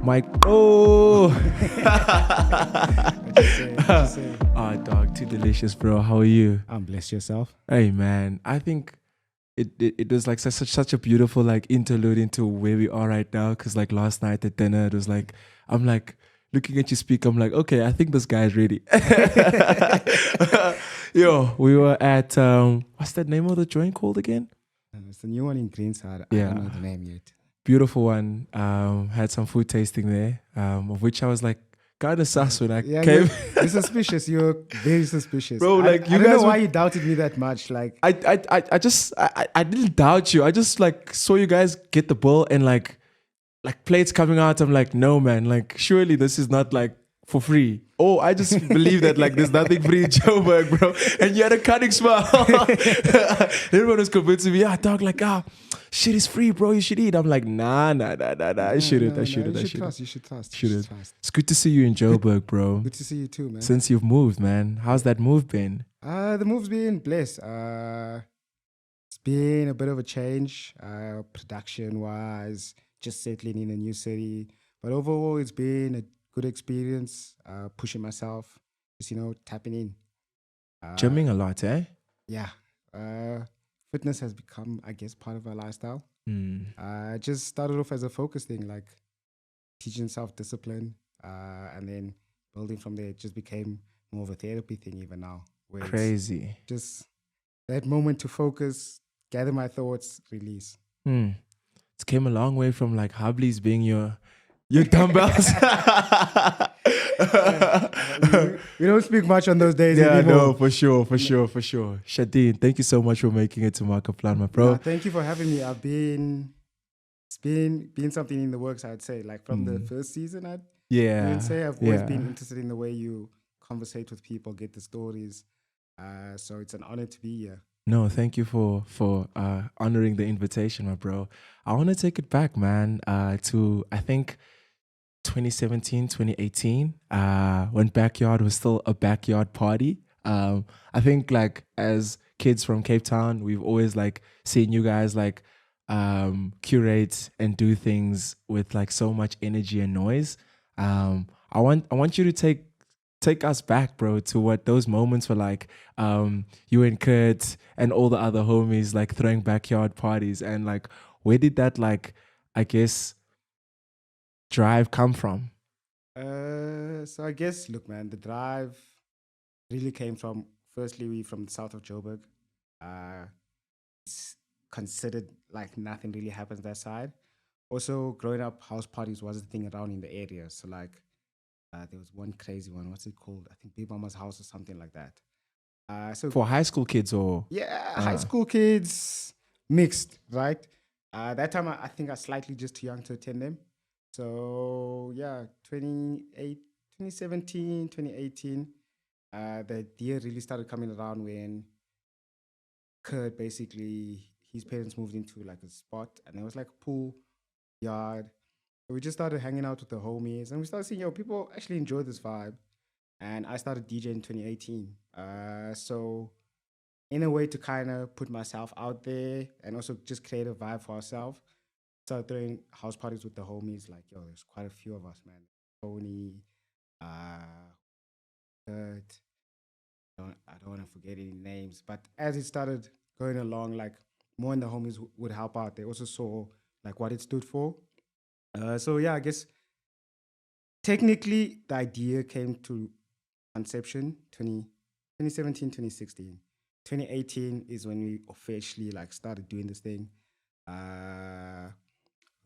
Mike. Oh. What you say? Ah, dog, too delicious, bro. How are you? I'm blessed yourself. Hey, man. I think it was like such a beautiful like interlude into where we are right now. Cause like last night at dinner, it was like I'm like looking at you speak. I'm like, okay, I think this guy's ready. Yo, we were at what's that name of the joint called again? It's the new one in Greenside. I Yeah. don't know the name yet. Beautiful one. Had some food tasting there, of which I was like kind of sus when I Yeah, came. you're suspicious. You're very suspicious. Bro, like, I you don't know guys why were- you doubted me that much. Like, I just I didn't doubt you. I just like saw you guys get the bill and like plates coming out. I'm like, no man, like surely this is not like for free. Oh, I just believe that like there's nothing free in Joburg, bro. And you had a cunning smile. Everyone was convincing me, yeah, dog, like shit is free, bro. You should eat. I'm like, nah. I shouldn't. You I should shouldn't. trust. You should trust. Shouldn't. It's good to see you in Joburg, bro. Good to see you too, man. Since you've moved, man. How's that move been? The move's been blessed. It's been a bit of a change, production-wise, just settling in a new city. But overall, it's been a good experience. Pushing myself, just tapping in. Gymming a lot, eh? Yeah. Fitness has become, I guess, part of our lifestyle. I just started off as a focus thing, like teaching self-discipline, and then building from there. It just became more of a therapy thing even now. Where Crazy. just that moment to focus, gather my thoughts, release. It came a long way from like Hubblies being your dumbbells. We don't speak much on those days Yeah, anymore. no, for sure. Shadeen, thank you so much for making it to Maak Plan, my bro. Nah, thank you for having me. It's been something in the works, I'd say. Like from the first season, I'd say I've always been interested in the way you conversate with people, get the stories. So it's an honor to be here. No, thank you for honoring the invitation, my bro. I want to take it back, man, to I think 2017, 2018, when backyard was still a backyard party. I think like as kids from Cape Town, we've always like seen you guys like curate and do things with like so much energy and noise. I want you to take us back, bro, to what those moments were like. You and Kurt and all the other homies like throwing backyard parties, and like where did that like I guess drive come from? So I guess, look, man, the drive really came from, firstly, we from the south of Joburg. It's considered like nothing really happens that side. Also, growing up, house parties was a thing around in the area. So like, there was one crazy one. What's it called? I think Big Mama's house or something like that. So For high school kids or yeah, high school kids mixed, right? That time I think I was slightly just too young to attend them. So yeah, 2017, 2018, the idea really started coming around when Kurt basically, his parents moved into like a spot and there was like a pool, yard. So we just started hanging out with the homies and we started seeing, people actually enjoy this vibe. And I started DJing in 2018. So in a way to kind of put myself out there and also just create a vibe for ourselves, started throwing house parties with the homies. Like, there's quite a few of us, man. Tony, Kurt, I don't want to forget any names. But as it started going along, like more and the homies would help out. They also saw like what it stood for. So yeah, I guess technically the idea came to conception 2017, 2016. 2018 is when we officially like started doing this thing.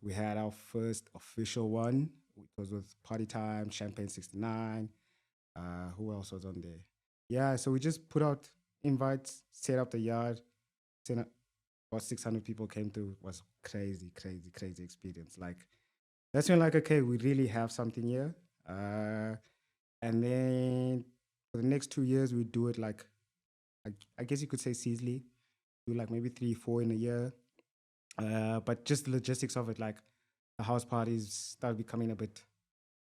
We had our first official one. It was with Party Time, Champagne 69. Who else was on there? Yeah, so we just put out invites, set up the yard. About 600 people came through. It was crazy experience. Like, that's when like, okay, we really have something here. And then for the next 2 years, we do it like, I guess you could say seasonally. Do like maybe 3-4 in a year. But just the logistics of it, like the house parties started becoming a bit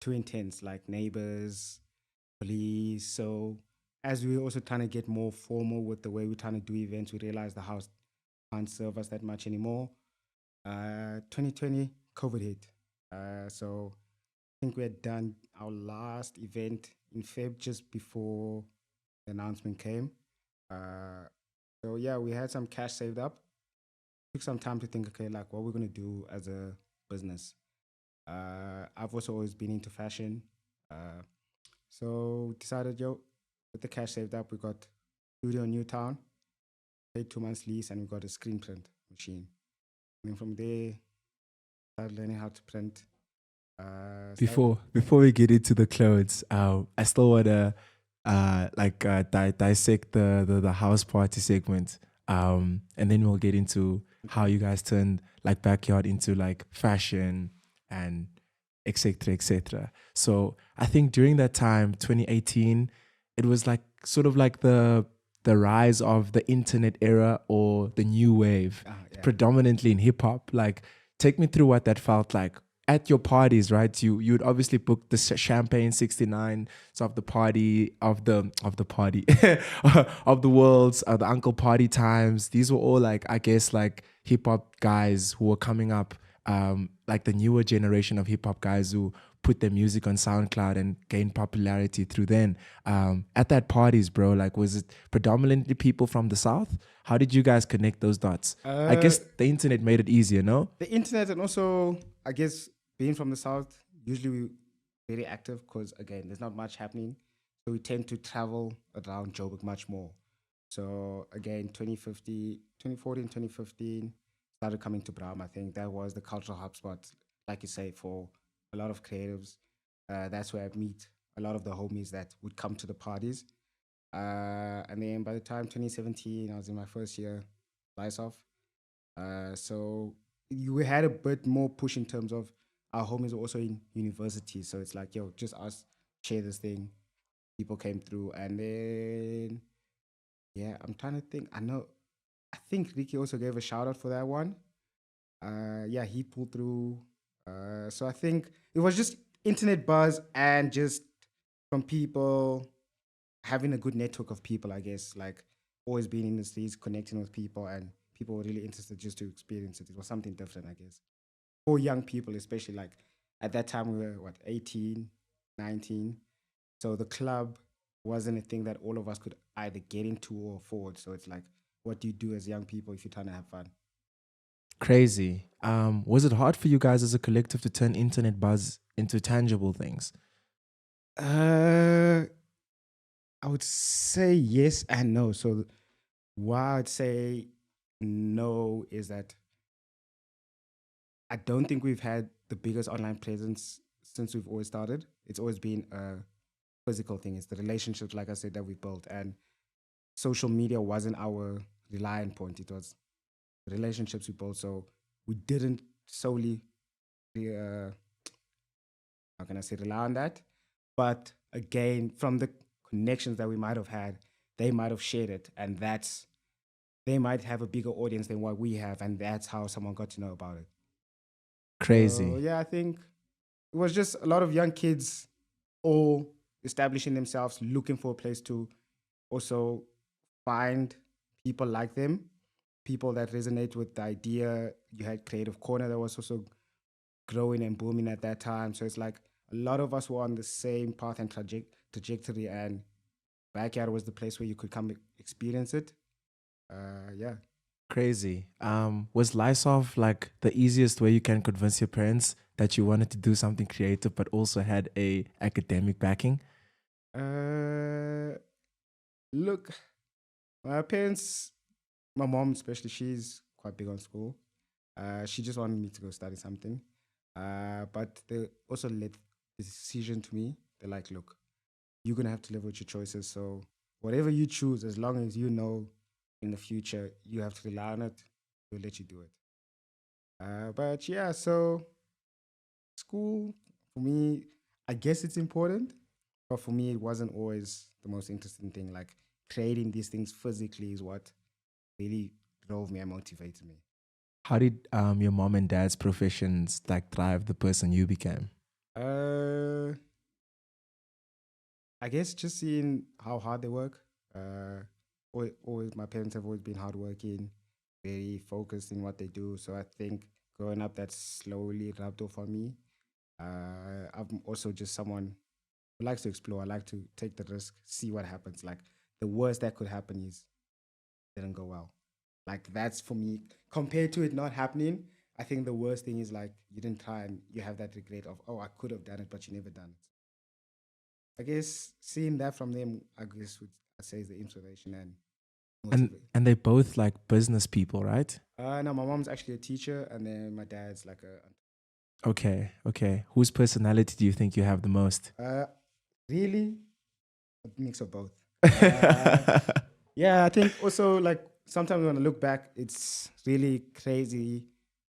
too intense, like neighbors, police. So as we were also trying to get more formal with the way we're trying to do events, we realized the house can't serve us that much anymore. 2020, COVID hit. So think we had done our last event in Feb just before the announcement came. Uh, so yeah, we had some cash saved up. Took some time to think, okay, like what we're gonna do as a business. I've also always been into fashion. Uh, so decided, yo, with the cash saved up, we got studio in Newtown, paid 2 months lease, and we got a screen print machine. And then from there, started learning how to print. Before we get into the clothes, I still wanna dissect the house party segment, and then we'll get into how Okay. you guys turned like backyard into like fashion and etc etc. So I think during that time, 2018, it was like sort of like the rise of the internet era or the new wave, Yeah. predominantly in hip hop. Like, take me through what that felt like at your parties, right? You'd obviously book the champagne 69s of the party of the party of the worlds, the uncle party times. These were all like, I guess, like hip hop guys who were coming up, like the newer generation of hip hop guys who put their music on SoundCloud and gained popularity through then. At that parties, bro, like, was it predominantly people from the South? How did you guys connect those dots? I Uh, guess the internet made it easier, no? the internet, and also, I guess, being from the south, usually we very active because again, there's not much happening, so we tend to travel around Joburg much more. So again, 2050, 2014, 2015, started coming to Bram. I think that was the cultural hotspot, like you say, for a lot of creatives. That's where I meet a lot of the homies that would come to the parties. And then by the time 2017, I was in my first year, lights off. So you had a bit more push in terms of our homies were also in university. So it's like, yo, just us share this thing. People came through. And then, yeah, I'm trying to think. I think Ricky also gave a shout out for that one. Yeah, he pulled through. So I think it was just internet buzz and just from people having a good network of people, I guess, like always being in the streets, connecting with people, and people were really interested just to experience it. It was something different, I guess. For young people, especially like at that time, we were what, 18, 19. So the club wasn't a thing that all of us could either get into or afford. So it's like, what do you do as young people if you're trying to have fun? Crazy. Was it hard for you guys as a collective to turn internet buzz into tangible things? Uh, I would say yes and no. So why I'd say no is that I don't think we've had the biggest online presence since we've always started. It's always been a physical thing. It's the relationships, like I said, that we built. And social media wasn't our relying point. It was the relationships we built. So we didn't solely, uh, how can I say, rely on that. But again, from the connections that we might have had, they might have shared it. And they might have a bigger audience than what we have. And that's how someone got to know about it. So Crazy. yeah, I think it was just a lot of young kids all establishing themselves, looking for a place to also find people like them, people that resonate with the idea. You had Creative Corner that was also growing and booming at that time. So it's like a lot of us were on the same path and trajectory, and Backyard was the place where you could come experience it. Yeah. Crazy. Was Lysov like the easiest way you can convince your parents that you wanted to do something creative but also had a academic backing? Uh, Look, my parents, my mom especially, she's quite big on school. She just wanted me to go study something. But they also let the decision to me. They're like, look, you're gonna have to live with your choices. So whatever you choose, as long as you know in the future you have to rely on it, we'll let you do it. But yeah, so school for me, I guess it's important, but for me, it wasn't always the most interesting thing. Like creating these things physically is what really drove me and motivated me. How did your mom and dad's professions like drive the person you became? Uh, I guess just seeing how hard they work. Always, my parents have always been hardworking, very focused in what they do. So I think growing up, that slowly rubbed off on me. I'm also just someone who likes to explore. I like to take the risk, see what happens. Like the worst that could happen is it didn't go well. Like that's for me compared to it not happening. I think the worst thing is like you didn't try and you have that regret of, oh, I could have done it, but you never done it. I guess seeing that from them, I guess would I say is the inspiration and And motivate. and they both like business people, right? No, my mom's actually a teacher, and then my dad's like Okay, okay. Whose personality do you think you have the most? really a mix of both. Uh, yeah, I think also like sometimes when I look back, it's really crazy.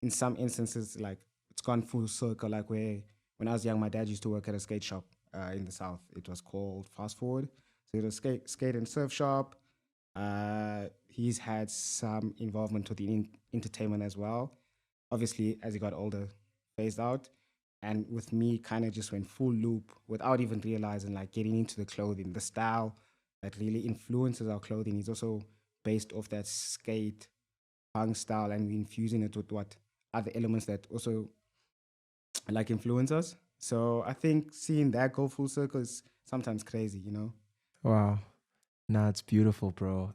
In some instances, like it's gone full circle. Like where when I was young, my dad used to work at a skate shop in the south. It was called Fast Forward. So it was skate and surf shop. He's had some involvement with the entertainment as well. Obviously, as he got older, phased out. And with me, kind of just went full loop without even realizing, like getting into the clothing, the style that really influences our clothing is also based off that skate punk style, and we infusing it with what other elements that also like influence us. So I think seeing that go full circle is sometimes crazy, you know? Wow. No, it's beautiful, bro.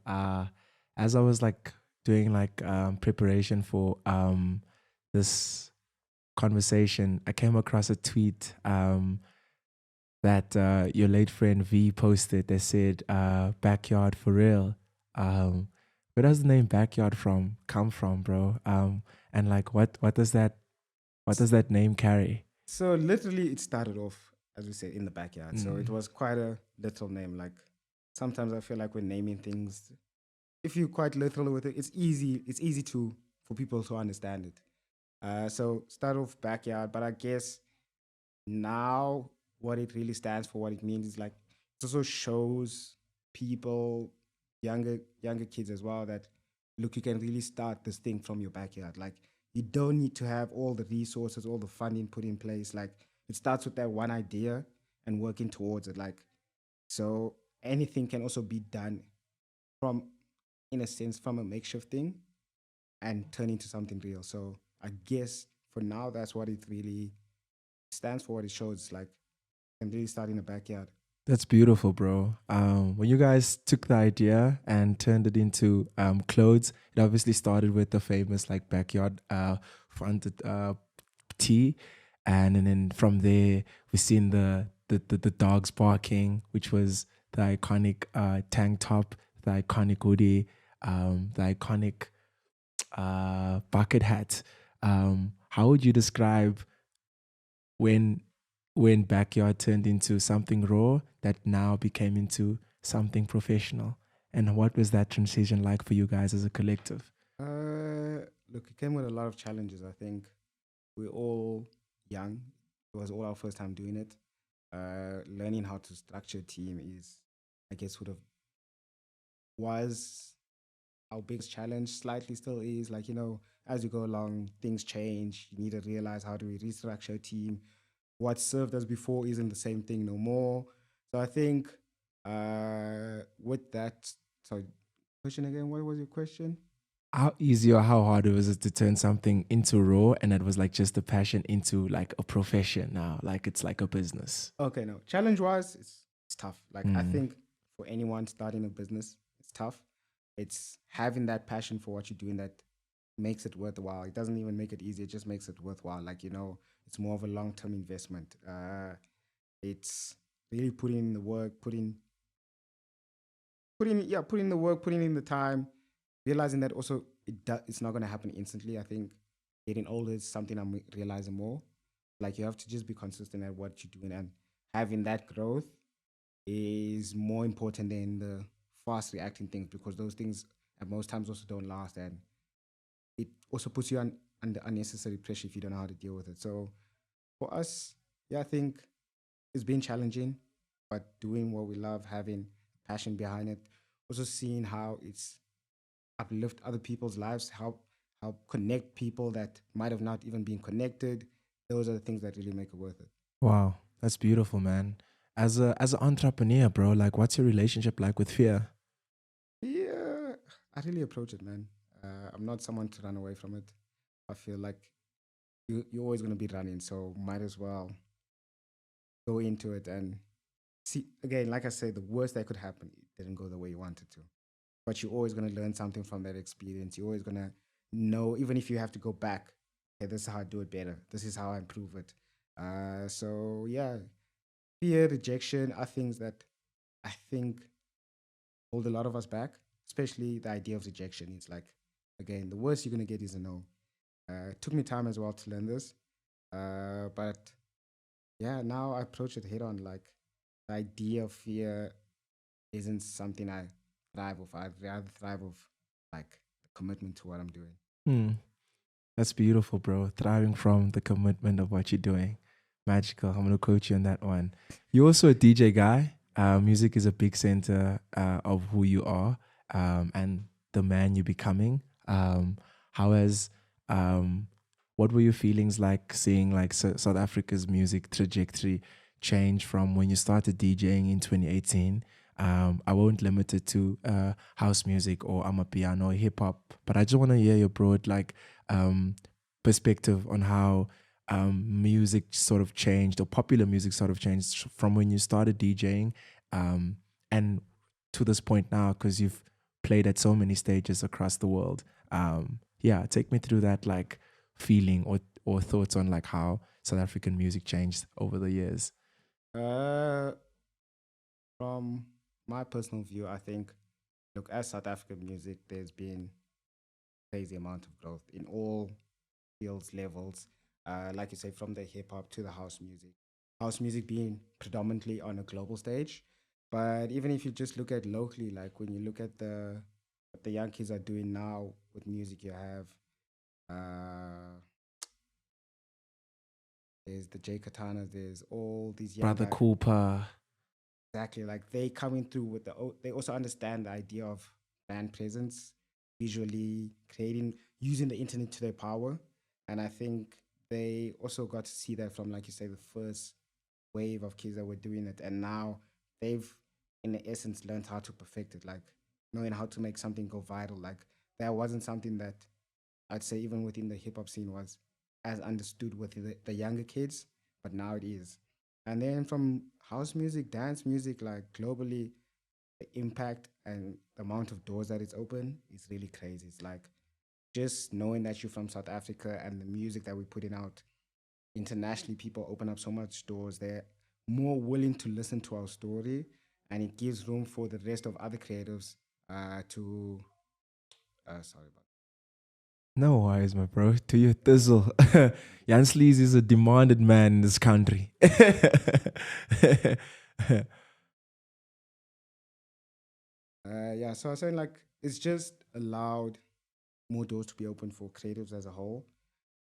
As I was like doing like preparation for this conversation, I came across a tweet that your late friend V posted. They said backyard for real. Where does the name backyard from come from, bro? And like what does that name carry? So literally, it started off, as we said, in the backyard. So it Mm. was quite a literal name. Like sometimes I feel like we're naming things. If you're quite literal with it, it's easy. It's easy to for people to understand it. So start off backyard, but I guess now what it really stands for, what it means is like it also shows people, younger kids as well, that look, you can really start this thing from your backyard. Like you don't need to have all the resources, all the funding put in place. Like it starts with that one idea and working towards it. Like so anything can also be done from, in a sense, from a makeshift thing and turn into something real. So I guess for now that's what it really stands for, what it shows. Like can really start in the backyard. That's beautiful, bro. When you guys took the idea and turned it into clothes, it obviously started with the famous like backyard fronted tee, and then from there we've seen the dogs barking, which was the iconic tank top, the iconic hoodie, the iconic bucket hat. How would you describe when backyard turned into something raw that now became into something professional? And what was that transition like for you guys as a collective? Look, it came with a lot of challenges. I think we're all young. It was all our first time doing it. Learning how to structure a team is, I guess, would have was our biggest challenge. Slightly still is. Like as you go along, things change. You need to realize, how do we restructure a team? What served us before isn't the same thing no more. So I think with that, sorry, question again. What was your question? How easy or how hard was it to turn something into raw and it was like just a passion into like a profession now? Like it's like a business. Okay, no. Challenge wise, it's tough. Like I Mm. think for anyone starting a business, it's tough. It's having that passion for what you're doing that makes it worthwhile. It doesn't even make it easy. It just makes it worthwhile. Like it's more of a long term investment. It's really putting in the work, putting the work, putting in the time, realizing that also it's not gonna happen instantly. I think getting older is something I'm realizing more. Like you have to just be consistent at what you're doing, and having that growth is more important than the fast reacting things, because those things at most times also don't last, and it also puts you under unnecessary pressure if you don't know how to deal with it. So for us, yeah, I think it's been challenging, but doing what we love, having passion behind it, also seeing how it's uplift other people's lives, help connect people that might have not even been connected. Those are the things that really make it worth it. Wow, that's beautiful, man. As an entrepreneur, bro, like what's your relationship like with fear? Yeah, I really approach it, man. I'm not someone to run away from it. I feel like you're always going to be running. So might as well go into it and see. Again, like I said, the worst that could happen, it didn't go the way you wanted to. But you're always going to learn something from that experience. You're always going to know, even if you have to go back, okay, this is how I do it better. This is how I improve it. So yeah, fear, rejection are things that I think hold a lot of us back, especially the idea of rejection. It's like, again, the worst you're going to get is a no. It took me time as well to learn this. But yeah, now I approach it head on. Like, the idea of fear isn't something I thrive of. I'd rather thrive of like the commitment to what I'm doing. Hmm. That's beautiful, bro. Thriving from the commitment of what you're doing. Magical. I'm gonna quote you on that one. You're also a DJ guy. Music is a big center of who you are and the man you're becoming. How has what were your feelings like seeing like South Africa's music trajectory change from when you started DJing in 2018? I won't limit it to house music or amapiano or hip hop, but I just want to hear your broad like um, perspective on how music sort of changed or popular music sort of changed from when you started DJing and to this point now because you've played at so many stages across the world. Yeah, take me through that like feeling or thoughts on like how South African music changed over the years. Uh, from my personal view, I think, look, as South African music, there's been crazy amount of growth in all fields, levels. Like you say, from the hip hop to the house music. House music being predominantly on a global stage, but even if you just look at locally, like when you look at the what the young kids are doing now with music, you have uh, there's the Jay Katanas, there's all these young Brother guys. Cooper. Exactly, like they coming through with they also understand the idea of brand presence, visually creating, using the internet to their power, and I think they also got to see that from, like you say, the first wave of kids that were doing it, and now they've, in the essence, learned how to perfect it, like knowing how to make something go viral. Like that wasn't something that I'd say even within the hip hop scene was as understood with the younger kids, but now it is. And then from house music, dance music, like globally, the impact and the amount of doors that it's open is really crazy. It's like just knowing that you're from South Africa and the music that we're putting out internationally, people open up so much doors. They're more willing to listen to our story, and it gives room for the rest of other creatives to. Sorry about. No worries, my bro. To your thizzle. Jan Sleaze is a demanded man in this country. Yeah, so I was saying like it's just allowed more doors to be open for creatives as a whole.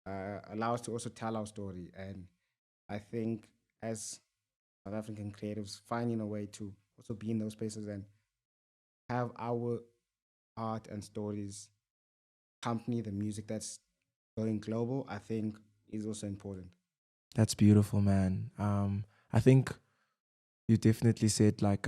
Allow us to also tell our story, and I think as South African creatives, finding a way to also be in those spaces and have our art and stories accompany the music that's going global, I think is also important. That's beautiful, man. I think you definitely said like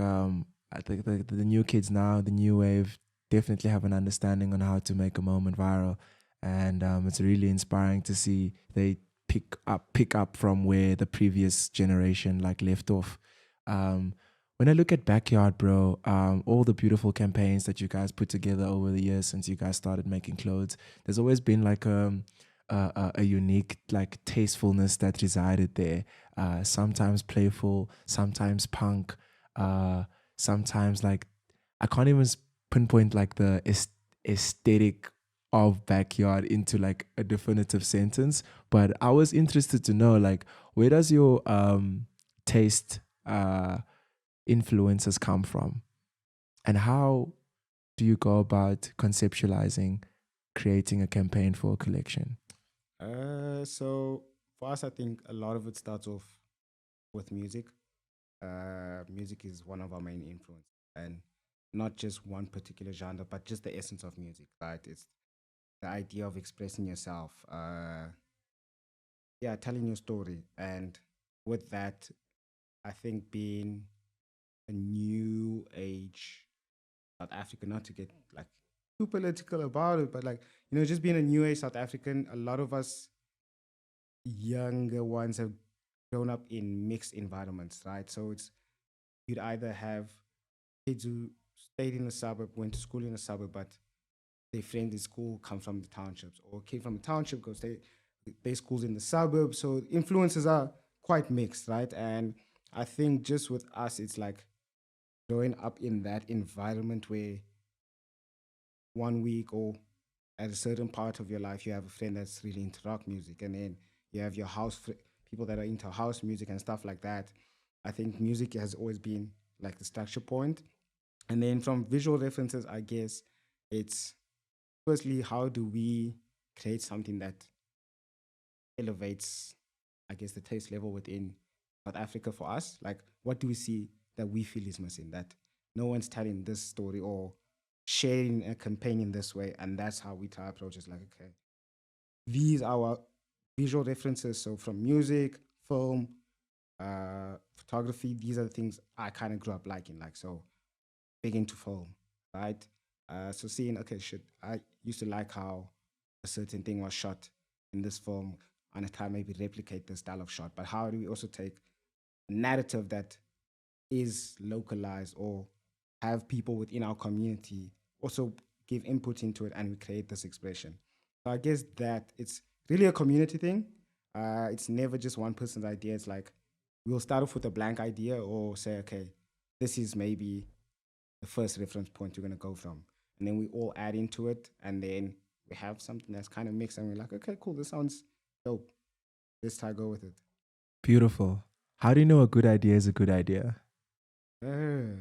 I think the new kids now, the new wave, definitely have an understanding on how to make a moment viral, and it's really inspiring to see they pick up from where the previous generation like left off. Um, when I look at Backyard, bro, all the beautiful campaigns that you guys put together over the years since you guys started making clothes, there's always been like a unique like tastefulness that resided there, sometimes playful, sometimes punk, uh, sometimes like I can't even pinpoint like the aesthetic of Backyard into like a definitive sentence. But I was interested to know like where does your taste influences come from, and how do you go about conceptualizing creating a campaign for a collection? So for us, I think a lot of it starts off with music. Music is one of our main influence, and not just one particular genre, but just the essence of music, right? It's the idea of expressing yourself, yeah, telling your story. And with that, I think being a new age South African, not to get like too political about it, but like, just being a new age South African, a lot of us younger ones have grown up in mixed environments, right? So it's you'd either have kids who stayed in the suburb, went to school in the suburb, but their friends in school come from the townships, or came from the township because they schools in the suburbs. So influences are quite mixed, right? And I think just with us, it's like growing up in that environment where one week or at a certain part of your life, you have a friend that's really into rock music, and then you have your people that are into house music and stuff like that. I think music has always been like the structure point. And then from visual references, I guess it's firstly, how do we create something that elevates, I guess, the taste level within South Africa for us? Like, what do we see that we feel is missing, that no one's telling this story or sharing a campaign in this way? And that's how we try to approach it. Like, okay, these are our visual references. So from music, film, photography, these are the things I kind of grew up liking. Like, so big into film, right? So seeing, okay, shit, I used to like how a certain thing was shot in this film and I try maybe replicate the style of shot. But how do we also take a narrative that is localized or have people within our community also give input into it and we create this expression? So I guess that it's really a community thing. It's never just one person's idea. It's like we'll start off with a blank idea or say, okay, this is maybe the first reference point you're going to go from. And then we all add into it. And then we have something that's kind of mixed. And we're like, okay, cool. This sounds dope. Let's try go with it. Beautiful. How do you know a good idea is a good idea? Uh,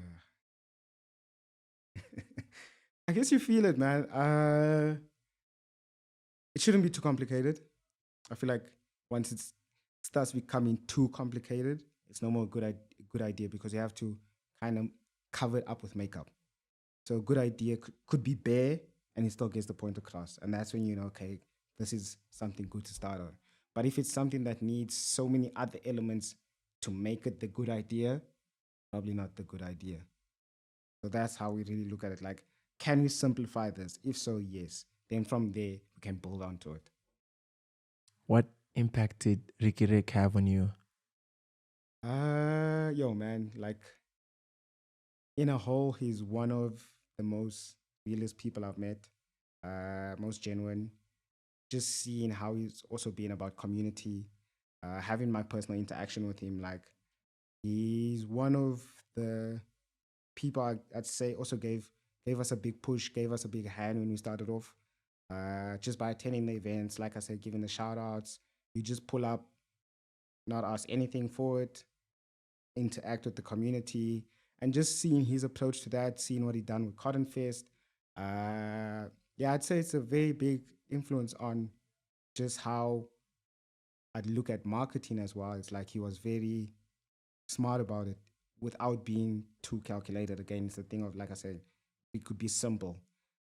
I guess you feel it, man. It shouldn't be too complicated. I feel like once it starts becoming too complicated, it's no more good idea because you have to kind of cover it up with makeup. So a good idea could be bare and it still gets the point across. And that's when you know, okay, this is something good to start on. But if it's something that needs so many other elements to make it the good idea, probably not the good idea. So that's how we really look at it. Like, can we simplify this? If so, yes. Then from there, we can build onto it. What impact did Riky Rick have on you? Yo, man, like in a whole, he's one of the most realist people I've met, most genuine. Just seeing how he's also been about community, having my personal interaction with him. Like he's one of the people I'd say also gave us a big push, gave us a big hand when we started off. Just by attending the events, like I said, giving the shout outs, you just pull up, not ask anything for it, interact with the community, and just seeing his approach to that, seeing what he done with Cotton Fest. Yeah, I'd say it's a very big influence on just how I'd look at marketing as well. It's like he was very smart about it without being too calculated. Again, it's the thing of, like I said, it could be simple.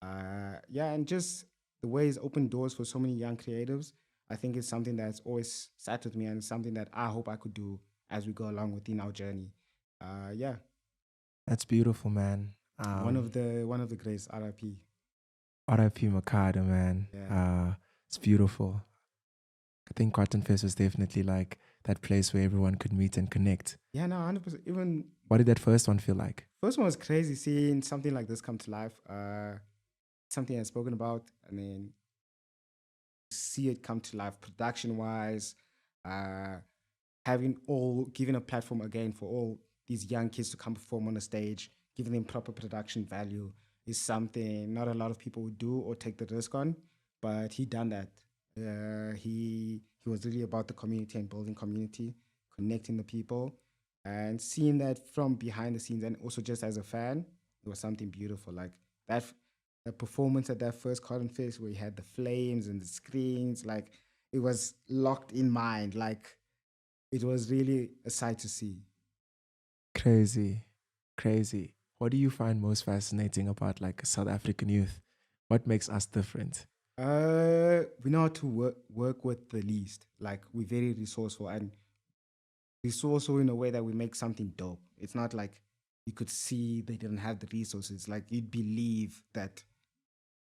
Yeah, and just the way he's opened doors for so many young creatives, I think it's something that's always sat with me and something that I hope I could do as we go along within our journey. Yeah, That's beautiful, man. one of the greats, RIP. RIP Makada, man. Yeah, It's beautiful. I think Cotton Fest was definitely like that place where everyone could meet and connect. yeah, no, 100%. Even What did that first one feel like? first one was crazy seeing something like this come to life. Something I've spoken about, and then see it come to life production wise, uh, having all giving a platform again for all these young kids to come perform on a stage, giving them proper production value is something not a lot of people would do or take the risk on, but he done that. He was really about the community and building community, connecting the people, and seeing that from behind the scenes, and also just as a fan, it was something beautiful. Like that the performance at that first Cotton Fest where he had the flames and the screens, like it was locked in mind. Like it was really a sight to see. Crazy. Crazy. What do you find most fascinating about like South African youth? What makes us different? We know how to work with the least. Like we're very resourceful and resourceful in a way that we make something dope. It's not like you could see they didn't have the resources. Like you'd believe that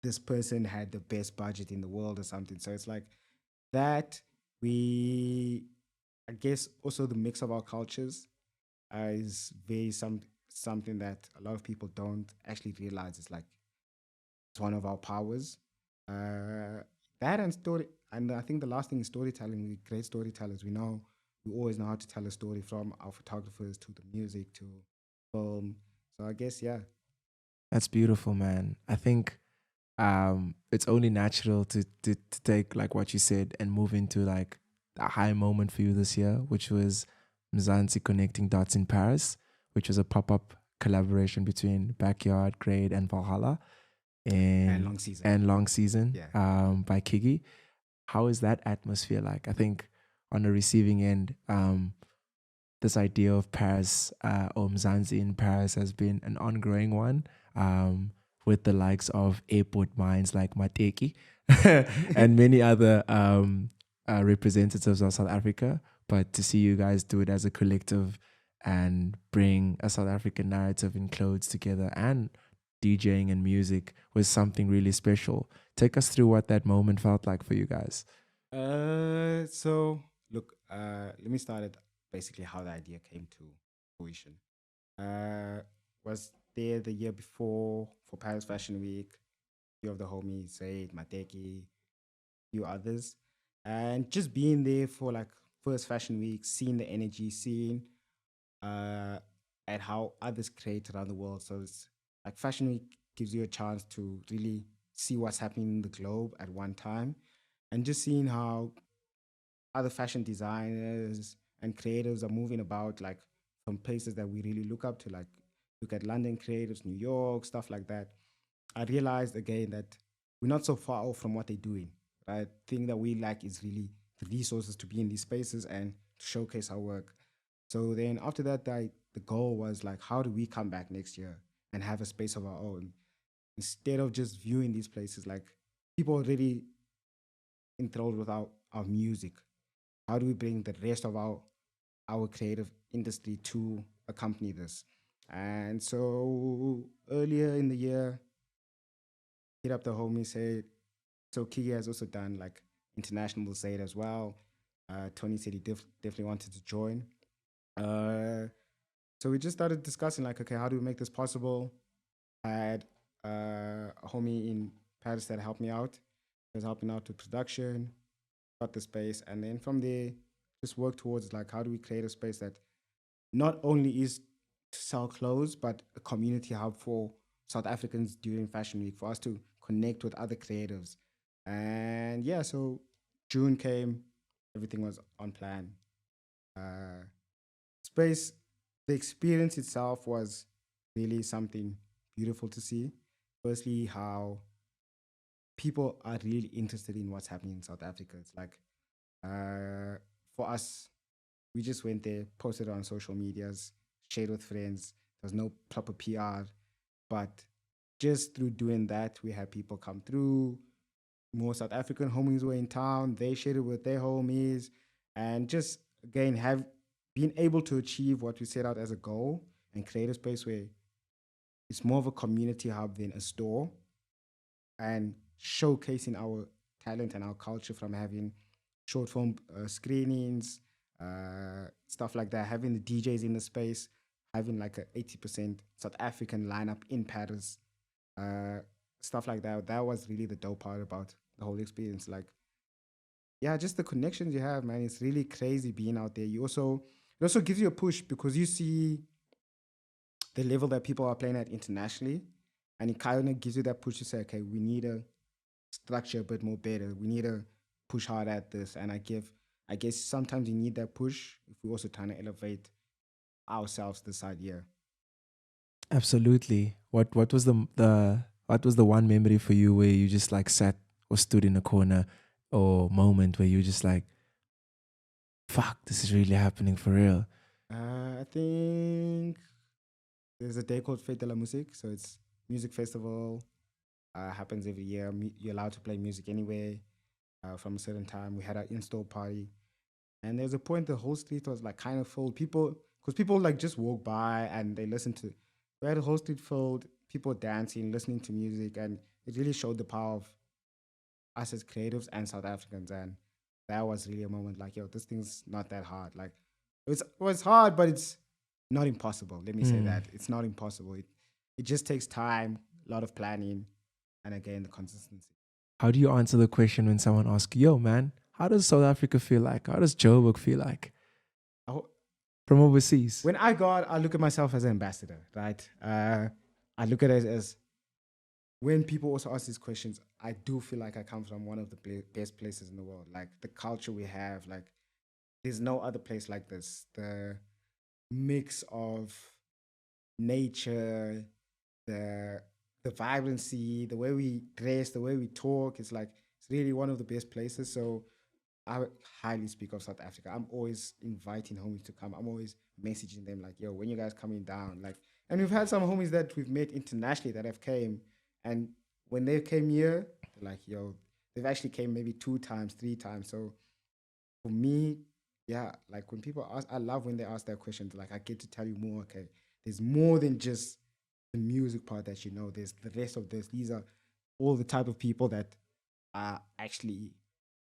this person had the best budget in the world or something. So it's like that we, I guess, also the mix of our cultures is very something that a lot of people don't actually realize. It's like it's one of our powers. Uh, that and story, and I think the last thing is storytelling. We're great storytellers. We always know how to tell a story, from our photographers to the music to film. So I guess, yeah. That's beautiful, man. I think it's only natural to take like what you said and move into like a high moment for you this year, which was Mzansi connecting dots in Paris, which was a pop-up collaboration between Backyard, Grade, and Valhalla And in long season. and Long Season Yeah. by Kiggy. How is that atmosphere like? I think on the receiving end, this idea of Paris or Mzansi in Paris has been an ongoing one with the likes of airport minds like Mateki and many other representatives of South Africa. But to see you guys do it as a collective and bring a South African narrative in clothes together and DJing and music was something really special. Take us through what that moment felt like for you guys. So look, let me start at basically how the idea came to fruition. Uh, was there the year before for Paris Fashion Week. Few of the homies, Said, Mateki, few others, and just being there for like first Fashion Week, seeing the energy, seeing uh, at how others create around the world. So it's like Fashion Week gives you a chance to really see what's happening in the globe at one time, and just seeing how other fashion designers and creatives are moving about, like from places that we really look up to, like look at London creatives, New York, stuff like that. I realized again that we're not so far off from what they're doing. Right? Thing that we lack is really the resources to be in these spaces and to showcase our work. So then after that, the goal was like, how do we come back next year and have a space of our own instead of just viewing these places like people already enthralled with our music? How do we bring the rest of our creative industry to accompany this? And so earlier in the year, hit up the homie, said, so Kiki has also done like international Zaid as well. Tony said he definitely wanted to join. Uh, so we just started discussing like, okay, how do we make this possible? I had a homie in Paris that helped me out. He was helping out with production, got the space, and then from there, just work towards like how do we create a space that not only is to sell clothes, but a community hub for South Africans during Fashion Week, for us to connect with other creatives. And yeah, so June came, everything was on plan. Uh, Space, the experience itself was really something beautiful to see. Firstly, how people are really interested in what's happening in South Africa. It's like, for us, we just went there, posted on social medias, shared with friends. There's no proper PR, but just through doing that, we had people come through. More South African homies were in town. They shared it with their homies, and just again have been able to achieve what we set out as a goal and create a space where it's more of a community hub than a store, and showcasing our talent and our culture from having short form screenings, stuff like that, having the DJs in the space, having like a 80% South African lineup in Paris, uh, stuff like that. That was really the dope part about the whole experience. Like, yeah, just the connections you have, man. It's really crazy being out there. It also gives you a push because you see the level that people are playing at internationally, and it kind of gives you that push to say, okay, we need a structure a bit more better. We need to push hard at this. And I guess sometimes you need that push if we're also trying to elevate ourselves this side here. Absolutely. What was the what was the one memory for you where you just like sat or stood in a corner or moment where you just like, fuck, this is really happening for real? I think there's a day called Fête de la Musique. So it's music festival. Happens every year. You're allowed to play music anywhere from a certain time. We had an install party. And there's a point the whole street was like kind of filled. Because people like just walk by and they listen to. We had a whole street filled, people dancing, listening to music, and it really showed the power of us as creatives and South Africans. And that was really a moment like, yo, this thing's not that hard. Like, it was hard, but it's not impossible. Let me say that. It's not impossible. It just takes time, a lot of planning, and again, the consistency. How do you answer the question when someone asks, yo, man, how does South Africa feel like? How does Joburg feel like I ho- from overseas? When I go out, I look at myself as an ambassador, right? I look at it as when people also ask these questions, I do feel like I come from one of the best places in the world. Like the culture we have, like there's no other place like this. The mix of nature, the the vibrancy, the way we dress, the way we talk, it's like it's really one of the best places. So I would highly speak of South Africa. I'm always inviting homies to come. I'm always messaging them like, yo, when you guys coming down? Like, and we've had some homies that we've met internationally that have came, and when they came here, they're like, yo, they've actually came maybe 2 times, 3 times. So for me, yeah, like when people ask, I love when they ask that question. Like, I get to tell you more. Okay, there's more than just the music part that you know. There's the rest of this. These are all the type of people that are actually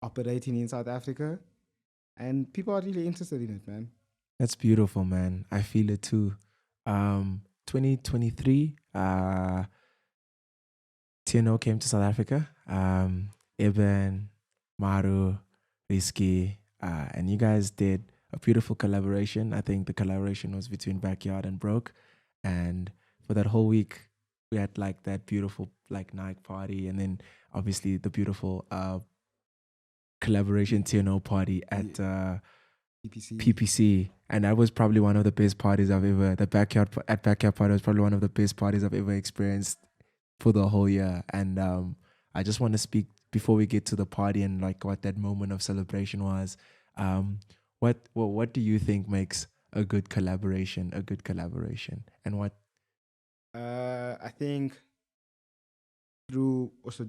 operating in South Africa, and people are really interested in it, man. That's beautiful, man. I feel it too. 2023, TNO came to South Africa. Eben, Maru, Risky, and you guys did a beautiful collaboration. I think the collaboration was between Backyard and Broke. And for that whole week, we had like that beautiful like night party, and then obviously the beautiful collaboration TNO party at PPC. PPC, and that was probably one of the best parties I've ever. The backyard party was probably one of the best parties I've ever experienced for the whole year. And I just want to speak before we get to the party and like what that moment of celebration was. What do you think makes a good collaboration a good collaboration, and what? I think through also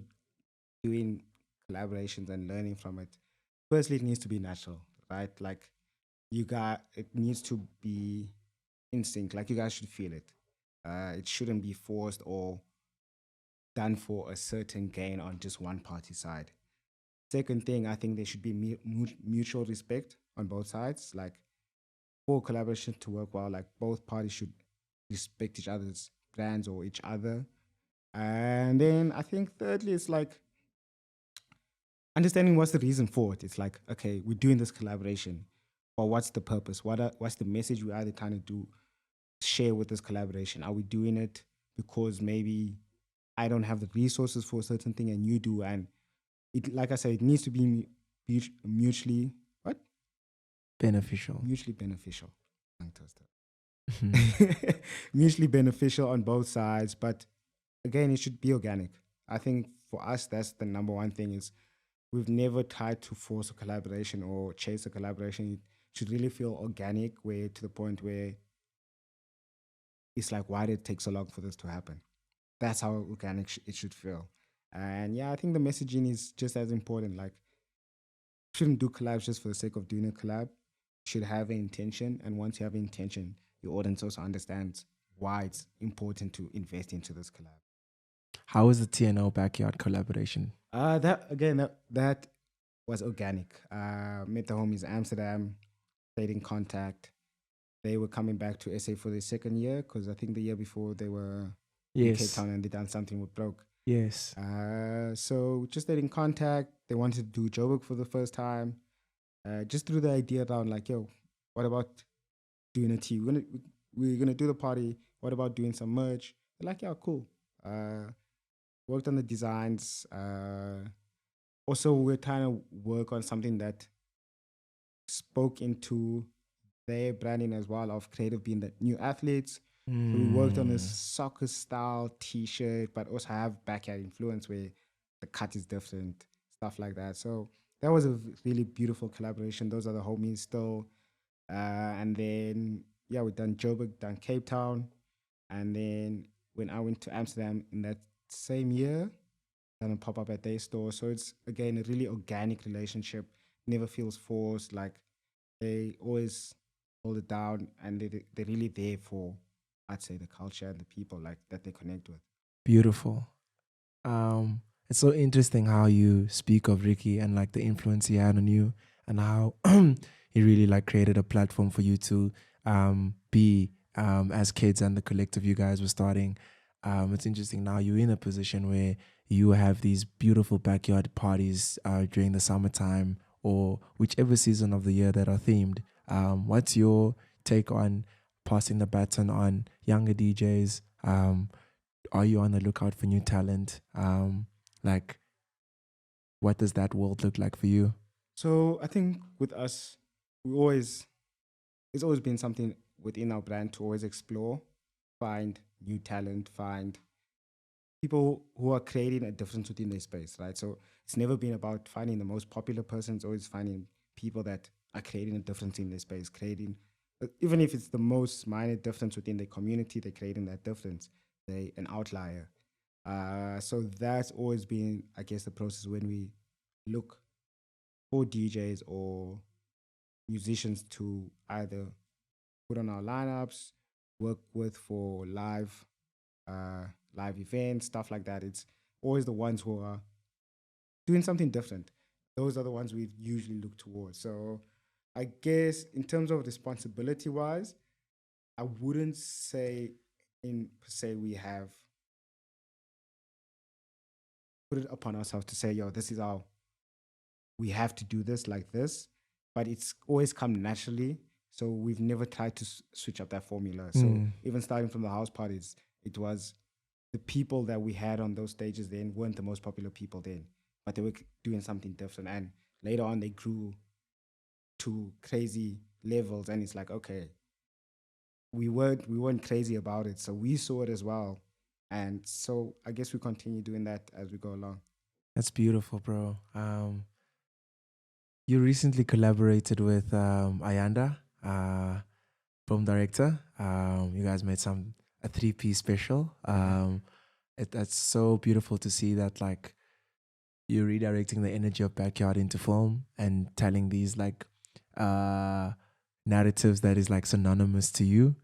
doing collaborations and learning from it, firstly, it needs to be natural, right? Like it needs to be instinct. Like you guys should feel it. It shouldn't be forced or done for a certain gain on just one party side. Second thing, I think there should be mutual respect on both sides. Like for collaboration to work well, like both parties should respect each other's brands or each other. And then I think thirdly, it's like understanding what's the reason for it. It's like, okay, we're doing this collaboration, but what's the purpose? What's the message we either trying to share with this collaboration? Are we doing it because maybe I don't have the resources for a certain thing and you do? And it, like I said, it needs to be mutually what? Beneficial. Mutually beneficial. Tongue twister. Mhm. Mutually beneficial on both sides, but again, it should be organic. I think for us, that's the number one thing is we've never tried to force a collaboration or chase a collaboration. It should really feel organic, where to the point where it's like, why did it take so long for this to happen? That's how organic it should feel. And yeah, I think the messaging is just as important. Like, shouldn't do collabs just for the sake of doing a collab. Should have an intention, and once you have an intention, your audience also understands why it's important to invest into this collab. How was the TNO backyard collaboration? That again, that was organic. Met the homies in Amsterdam, stayed in contact. They were coming back to SA for their second year because I think the year before they were in Cape Yes. Town and they done something with Broke. Yes. So just stayed in contact. They wanted to do Joburg for the first time. Just threw the idea down like, yo, what about doing a tea? We're gonna do the party. What about doing some merch? They're like, yeah, cool. Worked on the designs. Also, we're trying to work on something that spoke into their branding as well of creative being the new athletes. So we worked on this soccer style t-shirt, but also have backyard influence where the cut is different, stuff like that. So that was a really beautiful collaboration. Those are the homies still. And then, yeah, we done Joburg, done Cape Town. And then when I went to Amsterdam in that same year, done a pop up at their store. So it's, again, a really organic relationship, never feels forced. Like they always hold it down and they're really there for, I'd say, the culture and the people like that they connect with. Beautiful. Um, It's so interesting how you speak of Ricky and like the influence he had on you, and how he really like created a platform for you to be as kids, and the collective you guys were starting. It's interesting now you're in a position where you have these beautiful backyard parties during the summertime or whichever season of the year that are themed. What's your take on passing the baton on younger DJs? Are you on the lookout for new talent? Like, what does that world look like for you? So I think with us, we always it's always been something within our brand to always explore, find new talent, find people who are creating a difference within their space, right? So it's never been about finding the most popular person. It's always finding people that are creating a difference in their space, creating, even if it's the most minor difference within the community, they're creating that difference. They an outlier. So that's always been, I guess, the process when we look for DJs or musicians to either put on our lineups, work with for uh, live events, stuff like that. It's always the ones who are doing something different. Those are the ones we usually look towards. So I guess in terms of responsibility wise, I wouldn't say in per se we have put it upon ourselves to say, yo, this is our we have to do this like this, but it's always come naturally. So we've never tried to switch up that formula. So Mm. even starting from the house parties, it was the people that we had on those stages then weren't the most popular people then, but they were doing something different. And later on, they grew to crazy levels. And it's like, okay, we weren't crazy about it, so we saw it as well. And so I guess we continue doing that as we go along. That's beautiful, bro. You recently collaborated with Ayanda, film director. You guys made a 3-piece special. That's so beautiful to see that like you're redirecting the energy of backyard into film and telling these like narratives that is like synonymous to you.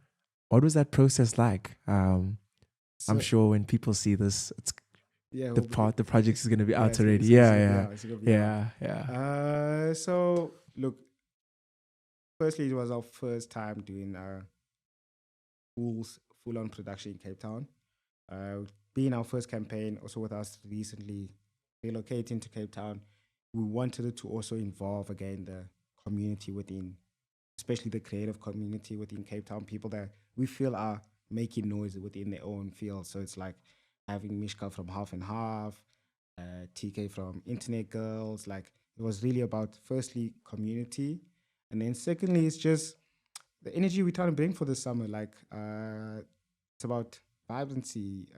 What was that process like? I'm So sure when people see this, it's yeah, the project is gonna be yeah, out already. it's Yeah, gonna be yeah, out. It's gonna be out. yeah, yeah. So look, firstly, it was our first time doing full full on production in Cape Town. Being our first campaign, also with us recently relocating to Cape Town, we wanted it to also involve again the community within, especially the creative community within Cape Town, people that we feel are making noise within their own field. So it's like having Mishka from Half and Half, TK from Internet Girls. Like it was really about firstly community, and then secondly it's just the energy we're trying to bring for the summer. Like it's about vibrancy.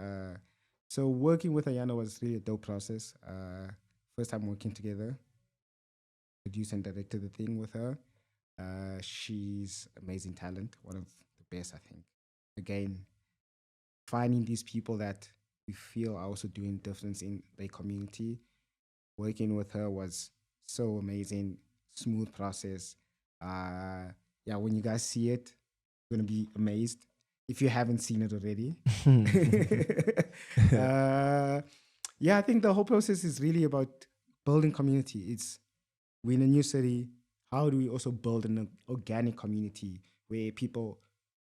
So working with Ayana was really a dope process. First time working together, produced and directed the thing with her. She's amazing talent, one of the best, I think. Again, finding these people that we feel are also doing difference in their community. Working with her was so amazing, smooth process. Yeah, when you guys see it, you're gonna be amazed if you haven't seen it already. uh, yeah, I think the whole process is really about building community. It's we're in a new city. How do we also build an organic community where people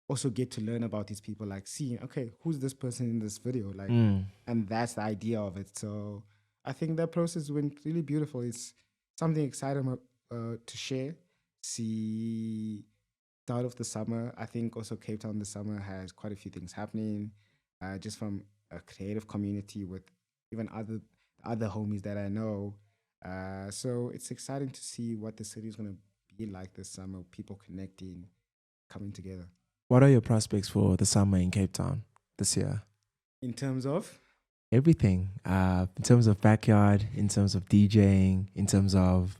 also get to learn about these people, like seeing, okay, who's this person in this video? Like, Mm. and that's the idea of it. So I think that process went really beautiful. It's something exciting to share. See, start of the summer. I think also Cape Town this summer has quite a few things happening, just from a creative community with even other homies that I know. So it's exciting to see what the city is going to be like this summer. People connecting, coming together. What are your prospects for the summer in Cape Town this year? In terms of Everything. In terms of backyard, in terms of DJing, in terms of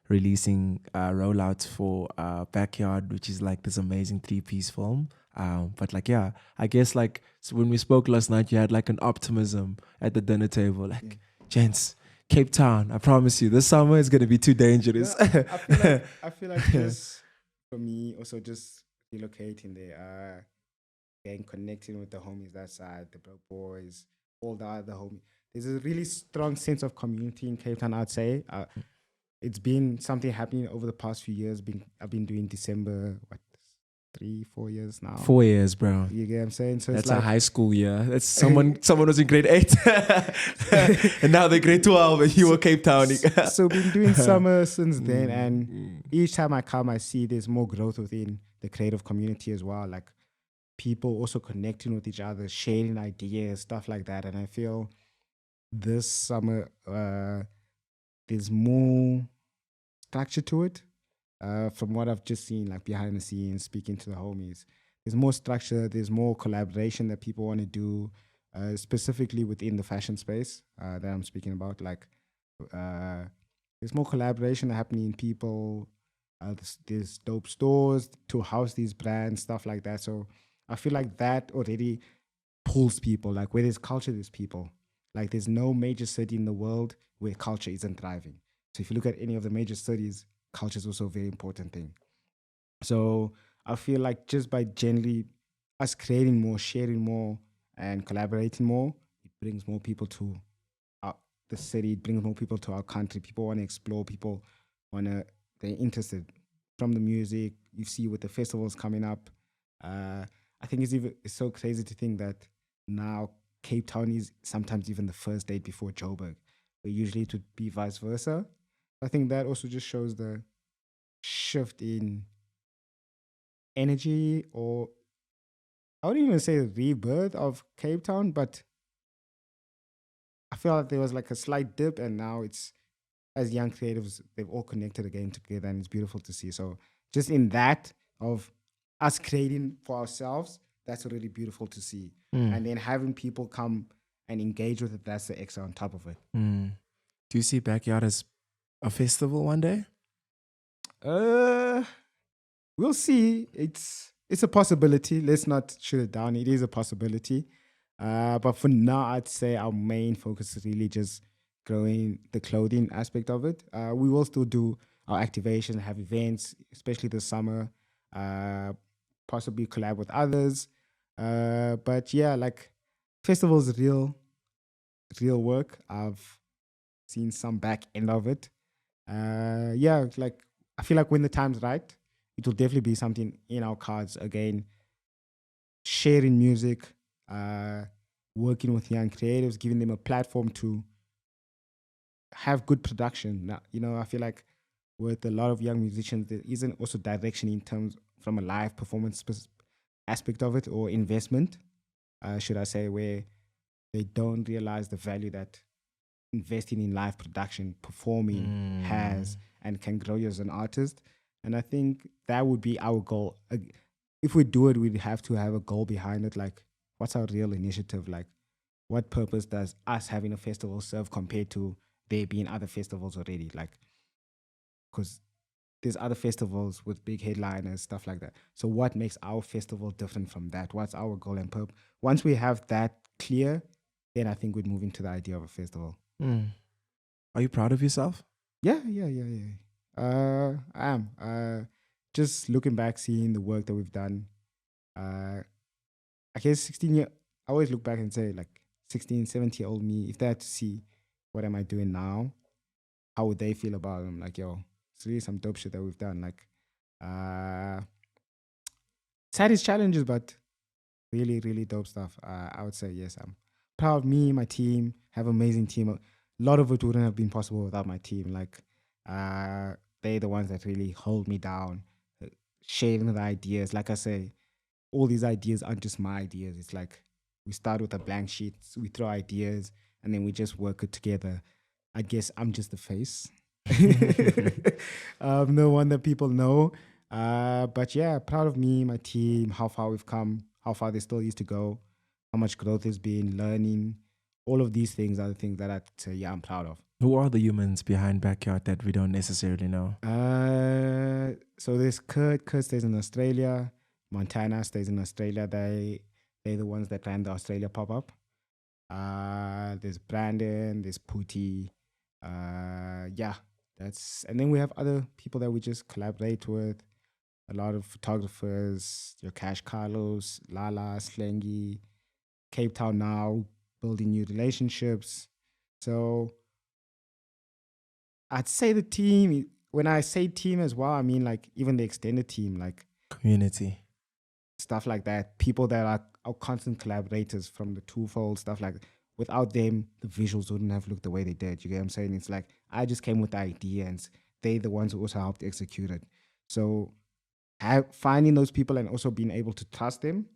releasing rollouts for backyard, which is like this amazing 3-piece film. But like, yeah, I guess like so when we spoke last night, you had like an optimism at the dinner table, like, gents, Cape Town, I promise you, this summer is gonna be too dangerous. no, I feel like just for me also just relocating there, again connecting with the homies that side, the bro boys, all the other homies. There's a really strong sense of community in Cape Town, I'd say. It's been something happening over the past few years. I've been doing December, 3-4 years now. 4 years, bro. You get what I'm saying? So That's it's like a high school year. That's someone was in grade 8 and now they're grade 12 and you were Cape Town. So been doing summer since then, and each time I come, I see there's more growth within the creative community as well. Like people also connecting with each other, sharing ideas, stuff like that. And I feel this summer there's more structure to it. From what I've just seen, like behind the scenes, speaking to the homies, there's more structure, there's more collaboration that people want to do, specifically within the fashion space that I'm speaking about. Like, there's more collaboration happening. People, there's dope stores to house these brands, stuff like that. So I feel like that already pulls people. Like where there's culture, there's people. Like there's no major city in the world where culture isn't thriving. So if you look at any of the major cities, culture is also a very important thing. So I feel like just by generally us creating more, sharing more, and collaborating more, it brings more people to the city. It brings more people to our country. People want to explore. People they're interested from the music. You see with the festivals coming up. I think it's so crazy to think that now Cape Town is sometimes even the first date before Joburg. But usually it would be vice versa. I think that also just shows the shift in energy, or I wouldn't even say rebirth of Cape Town, but I feel like there was like a slight dip, and now it's, as young creatives, they've all connected again together, and it's beautiful to see. So just in that of us creating for ourselves, that's really beautiful to see. And then having people come and engage with it, that's the extra on top of it. Do you see Backyard as a festival one day? We'll see. It's a possibility. Let's not shoot it down. It is a possibility. But for now, I'd say our main focus is really just growing the clothing aspect of it. We will still do our activation, have events, especially this summer, possibly collab with others. But yeah, like festivals, real work. I've seen some back end of it. Yeah, like I feel like when the time's right, it will definitely be something in our cards again. Sharing music, working with young creatives, giving them a platform to have good production. Now, I feel like with a lot of young musicians, there isn't also direction in terms from a live performance aspect of it, or investment, should I say, where they don't realize the value that investing in live production, performing has, and can grow you as an artist. And I think that would be our goal. If we do it, we'd have to have a goal behind it. Like, what's our real initiative? Like, what purpose does us having a festival serve compared to there being other festivals already? Like, because there's other festivals with big headliners, stuff like that. So what makes our festival different from that? What's our goal and purpose? Once we have that clear, then I think we'd move into the idea of a festival. Are you proud of yourself? Yeah. I am. Just looking back, seeing the work that we've done. I guess 16 I always look back and say, like, 16, 17-year-old me, if they had to see what am I doing now, how would they feel about it? I'm like, yo, it's really some dope shit that we've done. Like, it's had its challenges, but really, really dope stuff. I would say yes. I'm proud of me, my team, have an amazing team. A lot of it wouldn't have been possible without my team. Like, they're the ones that really hold me down, sharing the ideas. Like I say, all these ideas aren't just my ideas. It's like we start with a blank sheet, we throw ideas, and then we just work it together. I guess I'm just the face. No one that people know. But yeah, proud of me, my team, how far we've come, how far there still is to go, how much growth has been, learning. All of these things are the things that I'd say, yeah, I'm proud of. Who are the humans behind Backyard that we don't necessarily know? So there's Kurt. Kurt stays in Australia. Montana stays in Australia. They're the ones that ran the Australia pop-up. There's Brandon, there's Pooty. Yeah, and then we have other people that we just collaborate with. A lot of photographers, your Cash Carlos, Lala, Slangy, Cape Town Now, building new relationships. So I'd say the team, when I say team as well, I mean like even the extended team, like Community. stuff like that. People that are our constant collaborators from the twofold, stuff like that. Without them, the visuals wouldn't have looked the way they did. You get what I'm saying? It's like I just came with the idea and they the ones who also helped execute it. So finding those people and also being able to trust them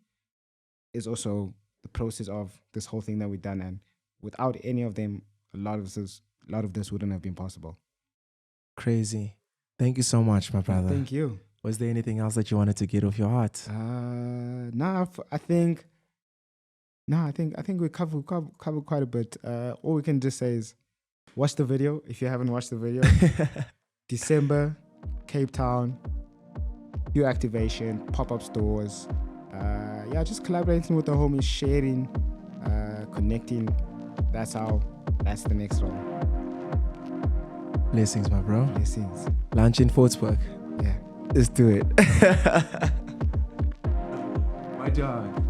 is also the process of this whole thing that we've done. And without any of them, a lot of this wouldn't have been possible. Crazy. Thank you so much, my brother. Thank you. Was there anything else that you wanted to get off your heart? I think we covered quite a bit. All we can just say is watch the video if you haven't watched the video. December, Cape Town, new activation, pop-up stores. Just collaborating with the homies, sharing, connecting. That's the next role. Blessings, my bro. Blessings. Lunch in Fortsburg. Yeah. Let's do it. My dog.